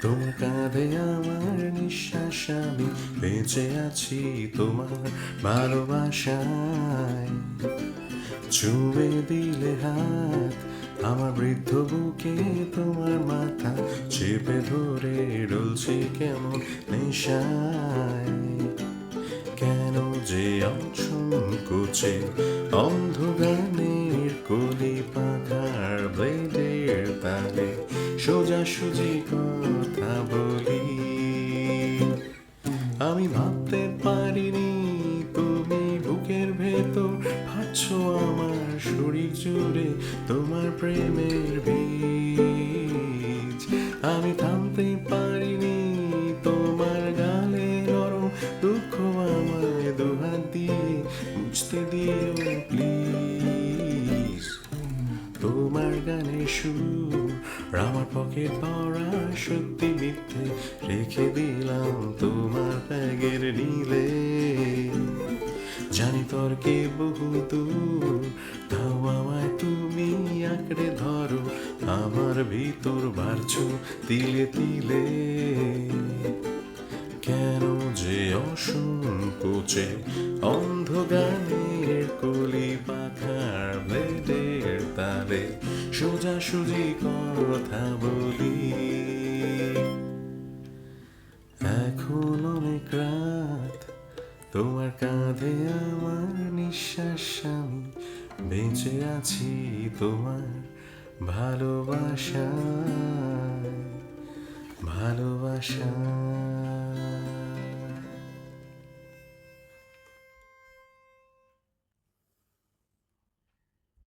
তোমার কাঁধে আমার নিঃশ্বাস, আমি বেঁচে আছি তোমার ভালোবাসায়। ছুঁয়ে দিলে হাত আমার বৃদ্ধ বুকে, তোমার মাথা চেপে ধরে ডলছি কেমন নেশায়। কেন যে অসংকোচে অন্ধ গানের কলি পাখার ব্লেডের তালে সোজাসুজি কথা বলি। আমি ভাবতে পারিনি তুমি বুকের ভেতর ফাটছো আমার শরীর জুড়ে তোমার প্রেমের বীজ। আমি থামতে পারিনি তোমার গালে নরম দুঃখ আমায় দুহাত দিয়ে বুঝতে দিও প্লিজ। তোমার গানের সুর আমার পকেট ভরা সত্যি মিথ্যে রেখে দিলাম তোমার ব্যাগের নীলে। জানি তর্কে বহু দূর, তাও আমায় তুমি আঁকড়ে ধরো, আমার ভিতর বাড়ছো তিলে তিলে। কেন যে অসংকোচে অন্ধ গানের কলি পাখার ব্লেডের তালে সোজাসুজি কথা বলি। এখন অনেক রাত, তোমার কাঁধে আমার নিঃশ্বাস, আমি বেঁচে আছি তোমার ভালোবাসায়, ভালোবাসায়।